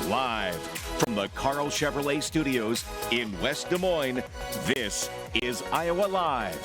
Live from the Carl Chevrolet Studios in West Des Moines, this is Iowa Live.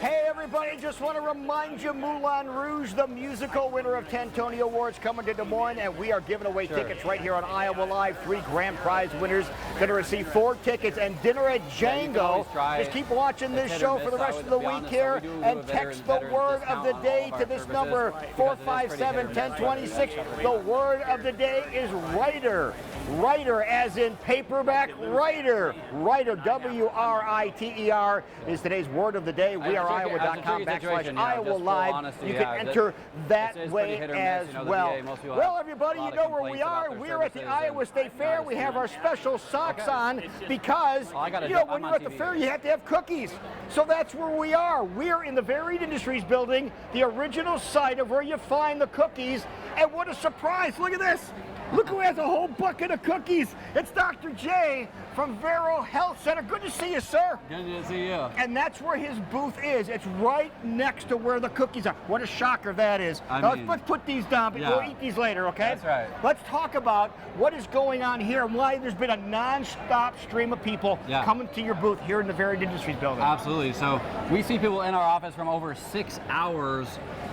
Hey everybody, just want to remind you, Moulin Rouge, the musical winner of 10 Tony Awards, coming to Des Moines, and we are giving away tickets right here on Iowa Live. 3 grand prize winners going to receive 4 tickets and dinner at Django. Just keep watching this show for the rest of the week here, and text the word of the day to this number, 457-1026. The word of the day is writer. Writer as in paperback writer. Writer, W-R-I-T-E-R, is today's word of the day. We are Iowa.com/Iowa Live. You can enter that way as well. Well, everybody, you know where we are. We're at the Iowa State Fair. We have our special socks on because, you know, when you're at the fair, you have to have cookies. So that's where we are. We're in the Varied Industries building, the original site of where you find the cookies. And what a surprise. Look at this. Look who has a whole bucket of cookies. It's Dr. J from Vero Health Center. Good to see you, sir. Good to see you. And that's where his booth is. It's right next to where the cookies are. What a shocker that is. Let's put these down. We'll eat these later, okay? That's right. Let's talk about what is going on here and why there's been a non-stop stream of people coming to your booth here in the Varied Industries building. Absolutely. So we see people in our office from over 6 hours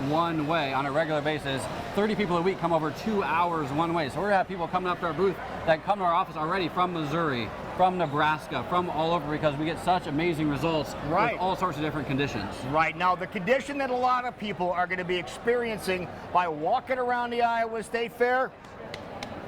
one way on a regular basis. 30 people a week come over 2 hours one way. So we're going to have people coming up to our booth that come to our office already from Missouri, from Nebraska, from all over, because we get such amazing results with all sorts of different conditions. Right. Now, the condition that a lot of people are going to be experiencing by walking around the Iowa State Fair,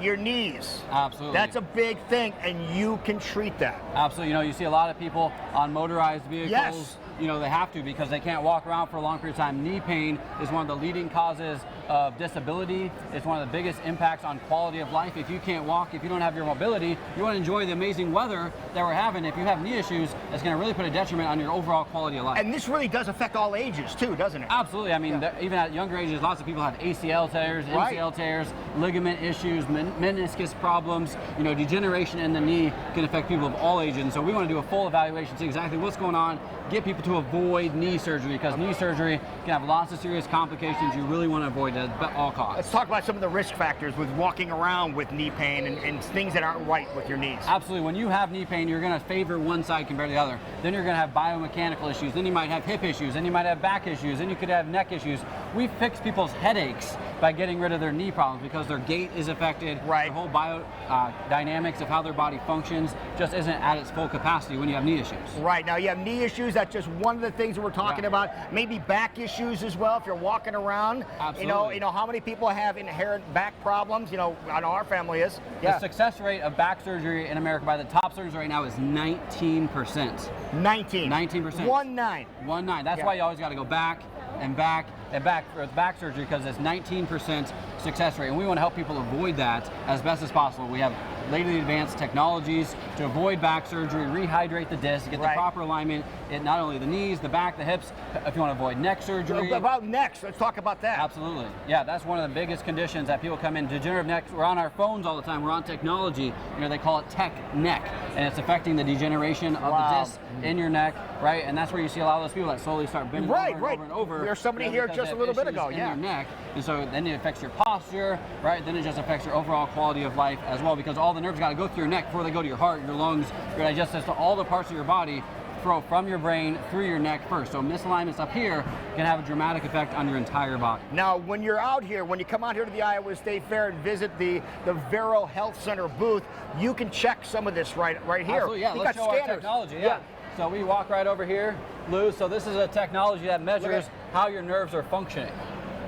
your knees. Absolutely. That's a big thing, and you can treat that. Absolutely. You know, you see a lot of people on motorized vehicles. Yes. You know, they have to because they can't walk around for a long period of time. Knee pain is one of the leading causes of disability. It's one of the biggest impacts on quality of life. If you can't walk, if you don't have your mobility, you want to enjoy the amazing weather that we're having. If you have knee issues, it's going to really put a detriment on your overall quality of life. And this really does affect all ages too, doesn't it? Absolutely. I mean, even at younger ages, lots of people have ACL tears, MCL tears, ligament issues, meniscus problems. You know, degeneration in the knee can affect people of all ages. And so we want to do a full evaluation, see exactly what's going on, get people to avoid knee surgery, because knee surgery can have lots of serious complications you really want to avoid at all costs. Let's talk about some of the risk factors with walking around with knee pain and things that aren't right with your knees. Absolutely. When you have knee pain, you're going to favor one side compared to the other. Then you're going to have biomechanical issues. Then you might have hip issues. Then you might have back issues. Then you could have neck issues. We fix people's headaches by getting rid of their knee problems because their gait is affected. Right. The whole biodynamics of how their body functions just isn't at its full capacity when you have knee issues. Right. Now you have knee issues. That's just one of the things that we're talking about. Maybe back issues as well if you're walking around. Absolutely. You know how many people have inherent back problems? You know, I know our family is. The success rate of back surgery in America by the top surgeons right now is 19%. 19%. 19%. That's why you always got to go back and back and back for back surgery, because it's 19% success rate, and we want to help people avoid that as best as possible. We have lately advanced technologies to avoid back surgery, rehydrate the disc, get the proper alignment in not only the knees, the back, the hips. If you want to avoid neck surgery. About necks, let's talk about that. Absolutely. Yeah, that's one of the biggest conditions that people come in. Degenerative necks. We're on our phones all the time. We're on technology. You know, they call it tech neck, and it's affecting the degeneration of the disc in your neck, right? And that's where you see a lot of those people that slowly start bending over and over. There's somebody here just a little bit ago, in your neck, and so then it affects your posture, right? Then it just affects your overall quality of life as well, because all the nerves got to go through your neck before they go to your heart, your lungs, your digestive system, all the parts of your body flow from your brain through your neck first. So misalignments up here can have a dramatic effect on your entire body. Now, when you're out here, when you come out here to the Iowa State Fair and visit the Vero Health Center booth, you can check some of this right here. Absolutely, yeah. Let's show our technology. Yeah. So we walk right over here, Lou. So this is a technology that measures how your nerves are functioning.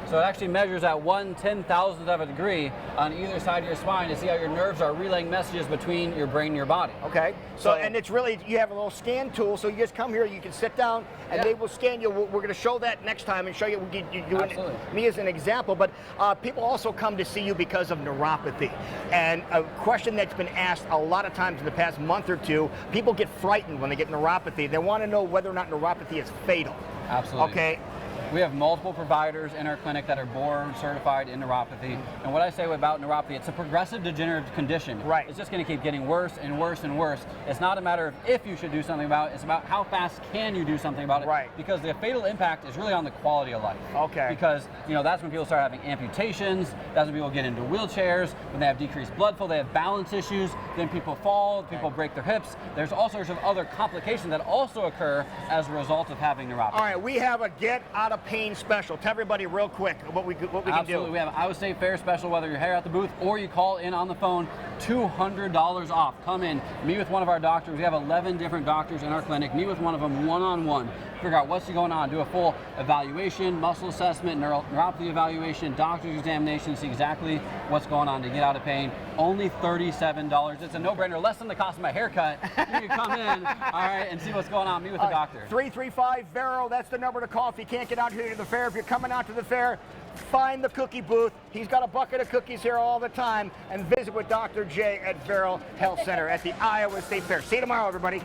So it actually measures at 1/10,000th of a degree on either side of your spine to see how your nerves are relaying messages between your brain and your body. Okay. So and it's really, you have a little scan tool, so you just come here, you can sit down, and they will scan you. We're going to show that next time and show you, me as an example, but people also come to see you because of neuropathy. And a question that's been asked a lot of times in the past month or two, people get frightened when they get neuropathy. They want to know whether or not neuropathy is fatal. Absolutely. Okay. We have multiple providers in our clinic that are board certified in neuropathy. And what I say about neuropathy, it's a progressive degenerative condition. Right. It's just going to keep getting worse and worse and worse. It's not a matter of if you should do something about it, it's about how fast can you do something about it. Right. Because the fatal impact is really on the quality of life. Okay. Because, you know, that's when people start having amputations, that's when people get into wheelchairs, when they have decreased blood flow, they have balance issues, then people fall, people break their hips. There's all sorts of other complications that also occur as a result of having neuropathy. All right, we have a get out of pain special. Tell everybody real quick what we can do. Absolutely, we have an Iowa State Fair special, whether you're here at the booth or you call in on the phone, $200 off. Come in, meet with one of our doctors. We have 11 different doctors in our clinic. Meet with one of them one-on-one. Figure out what's going on, do a full evaluation, muscle assessment, neuropathy evaluation, doctor's examination, see exactly what's going on to get out of pain. Only $37. It's a no-brainer, less than the cost of my haircut. You can come in, all right, and see what's going on. Meet with the doctor. 335-VERO, that's the number to call if you can't get out here to the fair. If you're coming out to the fair, find the cookie booth. He's got a bucket of cookies here all the time. And visit with Dr. J at Vero Health Center at the Iowa State Fair. See you tomorrow, everybody.